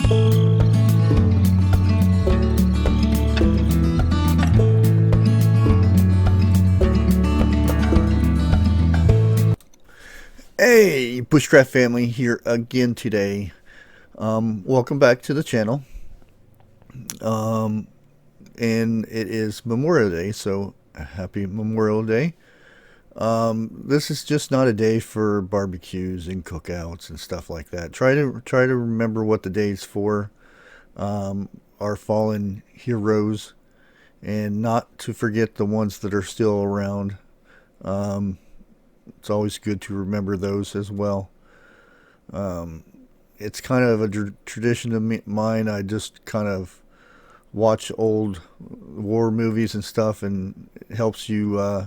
Hey, Bushcraft family here again today. Welcome back to the channel. Um, and it is Memorial Day, so happy Memorial Day. This is just not a day for barbecues and cookouts and stuff like that. Try to remember what the day's for. Our fallen heroes, and not to forget the ones that are still around. Um, it's always good to remember those as well. Um, it's kind of a tradition of mine. I just kind of watch old war movies and stuff, and it helps you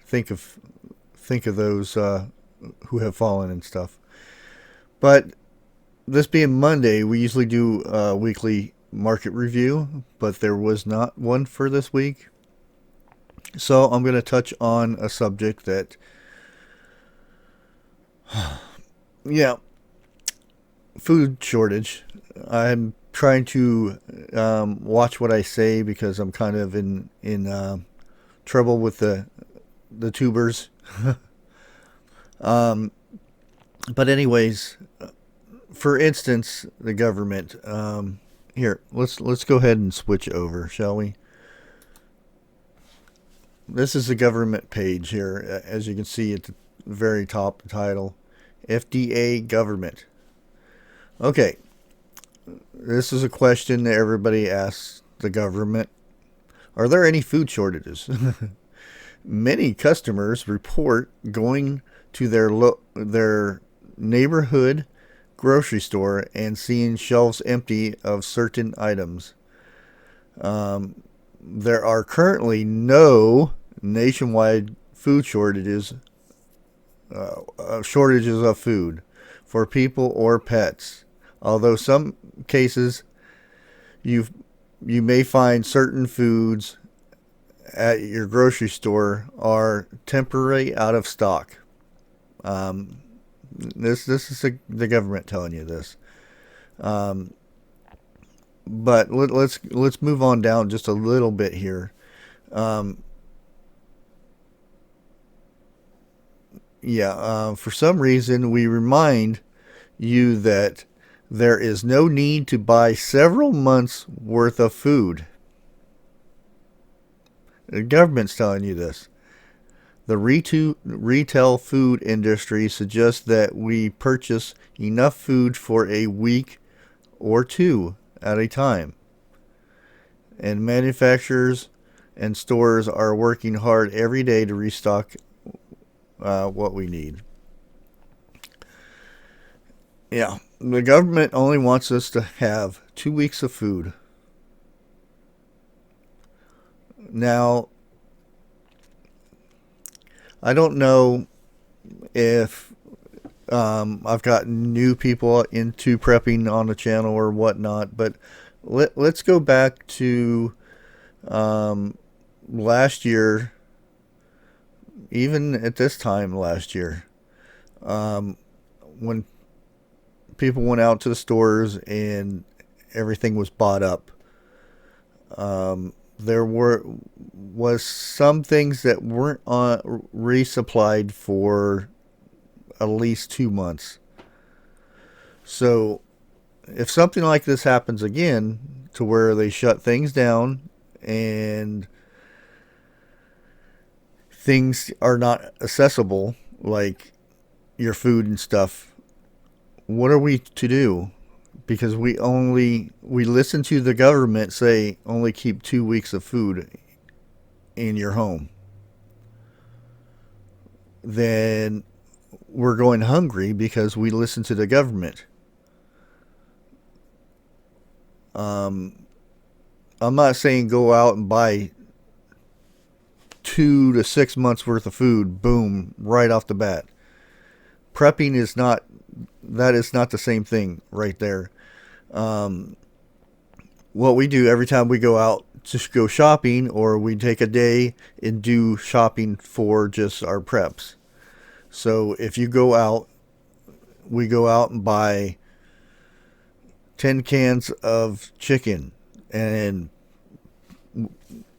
think of think of those who have fallen and stuff. But this being Monday, we usually do a weekly market review, but there was not one for this week. So I'm going to touch on a subject that, yeah, food shortage. I'm trying to watch what I say because I'm kind of in trouble with the tubers. um, but anyways, for instance, the government. Here, let's go ahead and switch over, shall we? This is the government page here, as you can see at the very top, the title, FDA government. Okay, this is a question that everybody asks the government. Are there any food shortages? Many customers report going to their neighborhood grocery store and seeing shelves empty of certain items. There are currently no nationwide food shortages of food for people or pets. Although some cases you you may find certain foods at your grocery store are temporarily out of stock. Um, this is the government telling you this. Um, but let's move on down just a little bit here. Um, for some reason we remind you that there is no need to buy several months worth of food. The government's telling you this. The retail food industry suggests that we purchase enough food for a week or two at a time. And manufacturers and stores are working hard every day to restock what we need. Yeah, the government only wants us to have 2 weeks of food. Now, I don't know if I've got new people into prepping on the channel or whatnot, but let's go back to last year, even at this time last year, when people went out to the stores and everything was bought up. There was some things that weren't resupplied for at least 2 months. So if something like this happens again, to where they shut things down and things are not accessible, like your food and stuff, what are we to do? Because we listen to the government say only keep 2 weeks of food in your home. Then we're going hungry because we listen to the government. I'm not saying go out and buy 2 to 6 months worth of food, boom, right off the bat. Prepping is not the same thing right there. What we do every time we go out to go shopping, or we take a day and do shopping for just our preps. So if you go out, we go out and buy 10 cans of chicken, and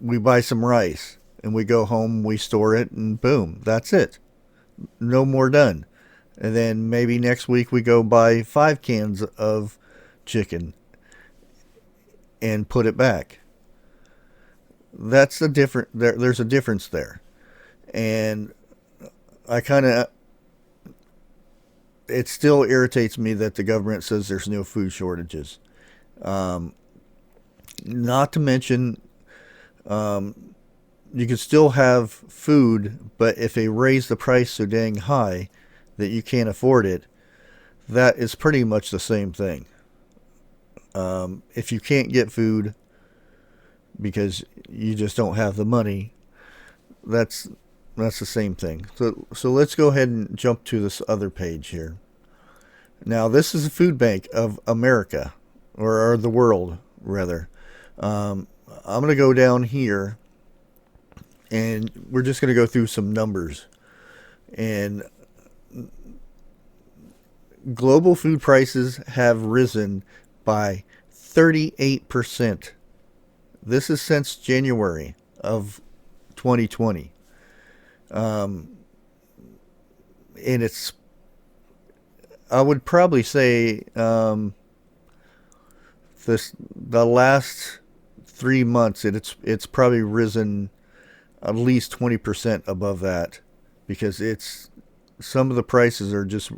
we buy some rice, and we go home, we store it, and boom, that's it. No more done. And then maybe next week we go buy 5 cans of chicken and put it back. That's the different. There's a difference there, and I kind of. It still irritates me that the government says there's no food shortages. Um, Not to mention, you can still have food, but if they raise the price so dang high that you can't afford it, that is pretty much the same thing. If you can't get food because you just don't have the money, that's that's the same thing. So let's go ahead and jump to this other page here. Now this is the food bank of America, or the world rather. I'm gonna go down here, and we're just gonna go through some numbers. And global food prices have risen by 38%. This is since January of 2020. Um, and it's, I would probably say, the last 3 months, it's probably risen at least 20% above that, because it's, some of the prices are just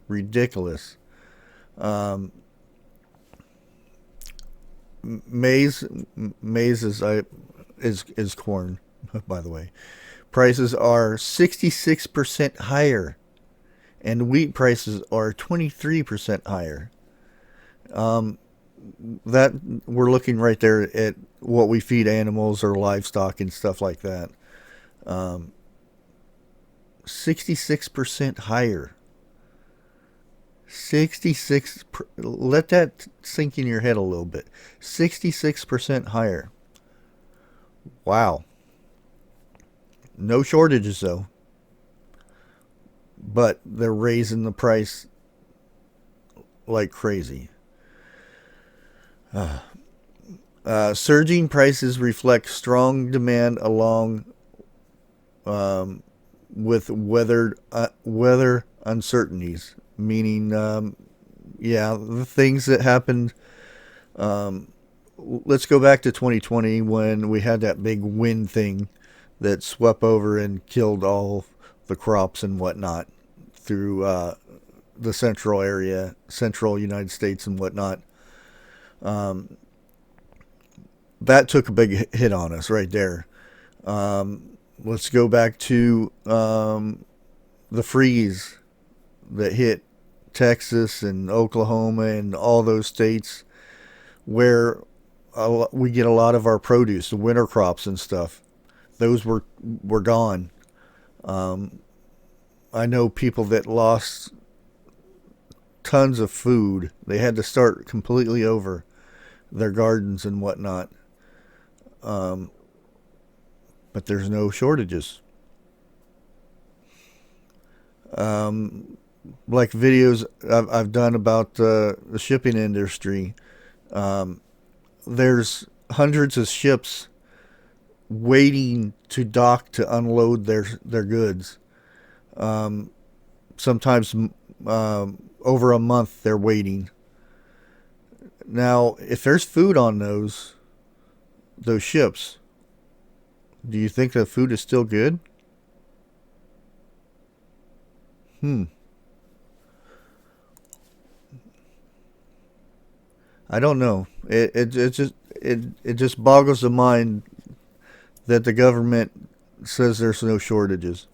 ridiculous. Um, maize maize is corn, by the way. Prices are 66% higher, and wheat prices are 23% higher. Um, that we're looking right there at what we feed animals or livestock and stuff like that. Um, 66% higher. 66, let that sink in your head a little bit. 66% higher. Wow. No shortages though, but they're raising the price like crazy. Surging prices reflect strong demand along, um, with weather uncertainties, meaning, yeah, the things that happened. Um, let's go back to 2020 when we had that big wind thing that swept over and killed all the crops and whatnot through, the central United States and whatnot. Um, that took a big hit on us right there. Let's go back to, the freeze that hit Texas and Oklahoma and all those states where we get a lot of our produce, the winter crops and stuff. Those were gone. Um, I know people that lost tons of food. They had to start completely over their gardens and whatnot. Um, but there's no shortages. Um, like videos I've done about the shipping industry. Um, there's hundreds of ships waiting to dock to unload their goods. Um, Sometimes, over a month they're waiting. Now, if there's food on those ships, do you think the food is still good? Hmm. I don't know. It just boggles the mind that the government says there's no shortages.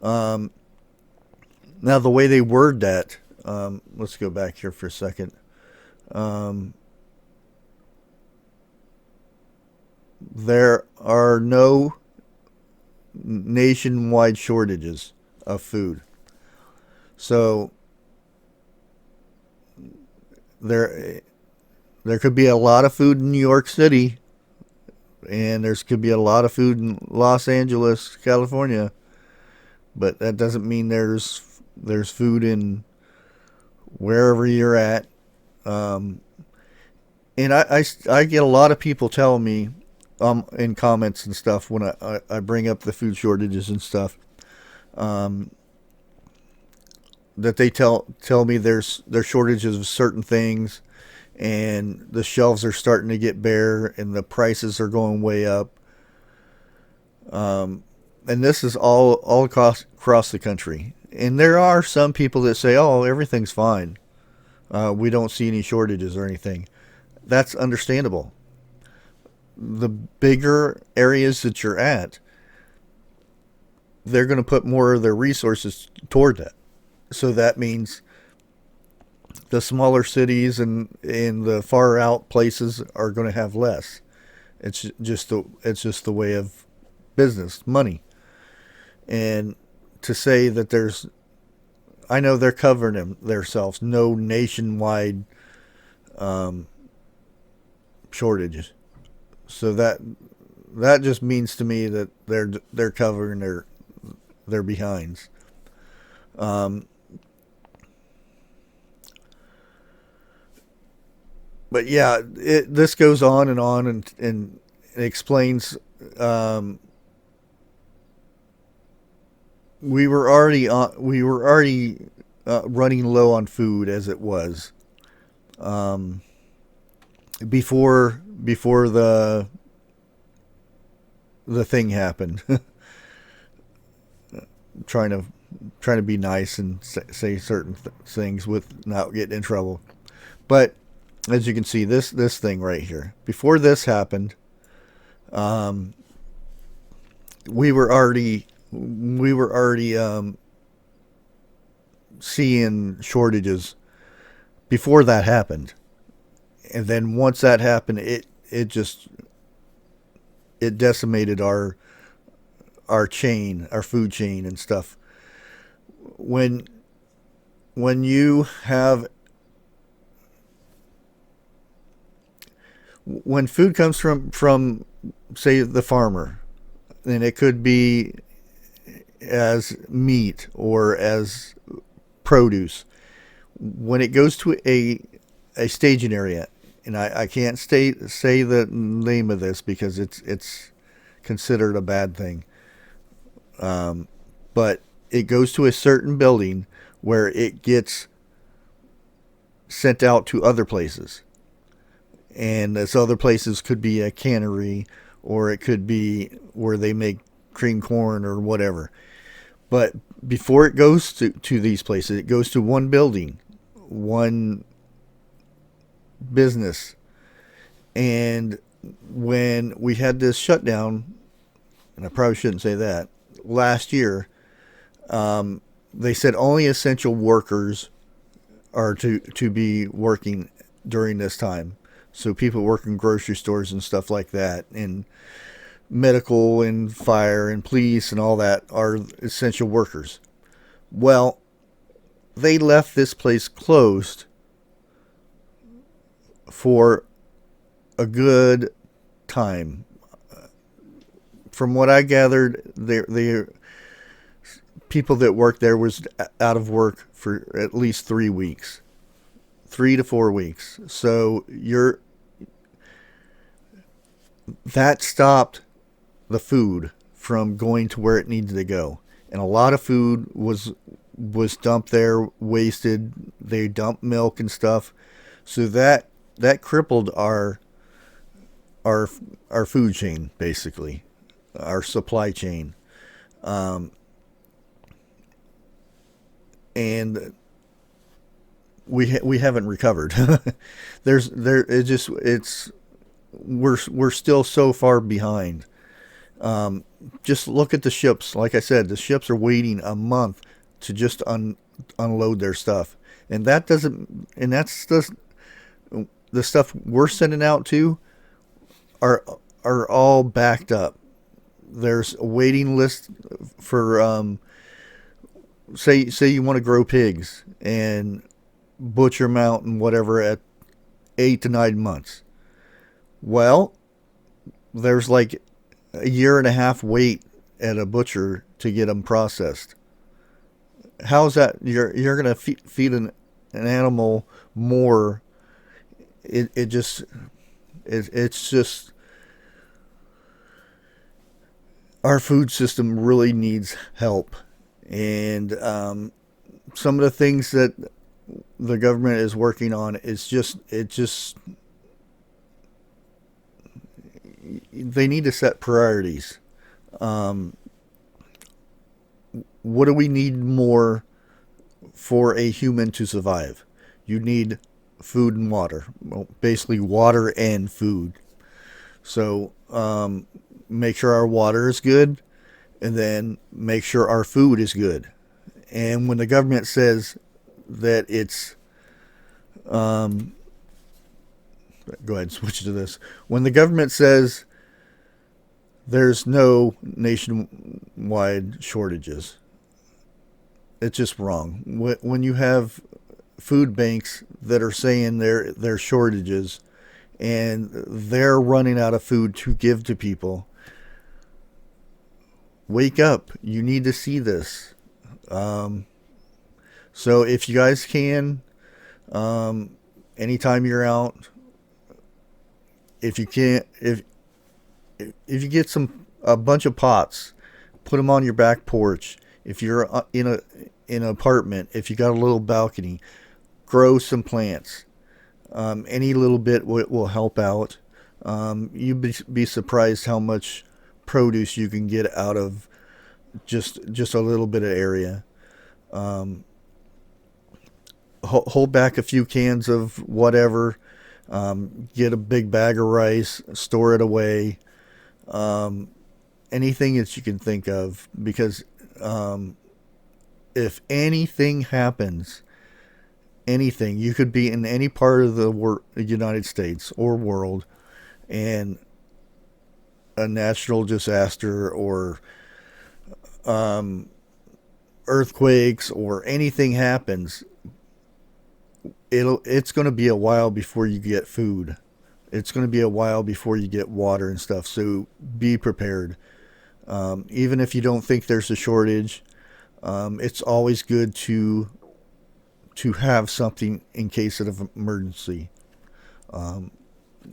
Um, Now the way they word that, let's go back here for a second. Um, there are no nationwide shortages of food. So there there could be a lot of food in New York City, and there could be a lot of food in Los Angeles, California, but that doesn't mean there's food in wherever you're at. And I get a lot of people telling me in comments and stuff when I bring up the food shortages and stuff, that they tell me there's shortages of certain things, and the shelves are starting to get bare and the prices are going way up. And this is all across the country. And there are some people that say, "Oh, everything's fine. We don't see any shortages or anything." That's understandable. The bigger areas that you're at, they're going to put more of their resources toward that. So that means the smaller cities and the far out places are going to have less. It's just the way of business, money. And to say that I know they're covering themselves. No nationwide shortages. So that just means to me that they're covering their behinds. But yeah, this goes on and it explains. We were already running low on food as it was, before the thing happened. trying to trying to be nice and say certain things with not getting in trouble. But as you can see, this thing right here, before this happened, um, we were already seeing shortages before that happened. And then once that happened, it decimated our food chain and stuff. When when you have when food comes from say the farmer, and it could be as meat or as produce, when it goes to a staging area, and I can't say the name of this because it's considered a bad thing, but it goes to a certain building where it gets sent out to other places, and this other places could be a cannery, or it could be where they make cream corn or whatever. But before it goes to these places, it goes to one building, one business. And when we had this shutdown, and I probably shouldn't say that, last year, they said only essential workers are to be working during this time. So people work in grocery stores and stuff like that, and medical and fire and police and all that are essential workers. Well, they left this place closed for a good time. From what I gathered, they people that worked there was out of work for at least 3 weeks, 3 to 4 weeks. So that stopped the food from going to where it needed to go, and a lot of food was dumped there, wasted. They dumped milk and stuff, so that crippled our our food chain, basically, our supply chain, and we haven't recovered. There's there it just it's we're still so far behind. Just look at the ships. Like I said, the ships are waiting a month to just unload their stuff, and that's the stuff we're sending out to are all backed up. There's a waiting list for say you want to grow pigs and butcher them out and whatever at 8 to 9 months. Well, there's like a year and a half wait at a butcher to get them processed. How's that? You're gonna feed an animal more it just it's just our food system really needs help, and some of the things that the government is working on is just it just they need to set priorities. Um, what do we need more for a human to survive? You need food and water. Well, basically, water and food. So make sure our water is good, and then make sure our food is good. And when the government says that it's, um, go ahead and switch to this. When the government says there's no nationwide shortages, it's just wrong. When you have food banks that are saying there shortages and they're running out of food to give to people, wake up. You need to see this. Um, so if you guys can, um, anytime you're out, if you can't, if you get a bunch of pots, put them on your back porch. If you're in an apartment, if you got a little balcony, grow some plants. Any little bit will help out. You'd be surprised how much produce you can get out of just a little bit of area. Um, hold back a few cans of whatever. Get a big bag of rice, store it away. Um, anything that you can think of, because um, if anything happens, anything, you could be in any part of the United States or world, and a natural disaster or um, earthquakes or anything happens, it's going to be a while before you get food. It's going to be a while before you get water and stuff. So be prepared. Even if you don't think there's a shortage, it's always good to have something in case of emergency. Um,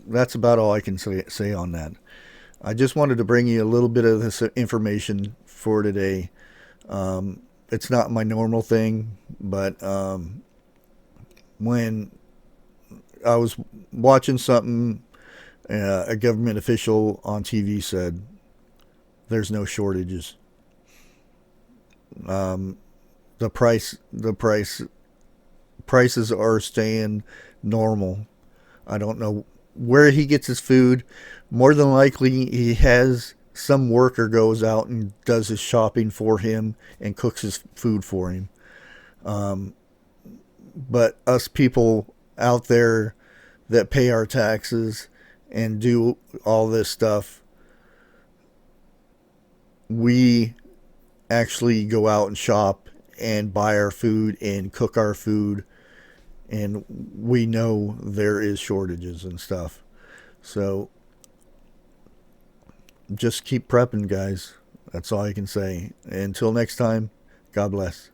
that's about all I can say on that. I just wanted to bring you a little bit of this information for today. It's not my normal thing, but when I was watching something, a government official on TV said, "There's no shortages. Um, the prices are staying normal." I don't know where he gets his food. More than likely, he has some worker goes out and does his shopping for him and cooks his food for him. Um, but us people out there that pay our taxes and do all this stuff, we actually go out and shop and buy our food and cook our food, and we know there is shortages and stuff. So just keep prepping, guys. That's all I can say. Until next time, God bless.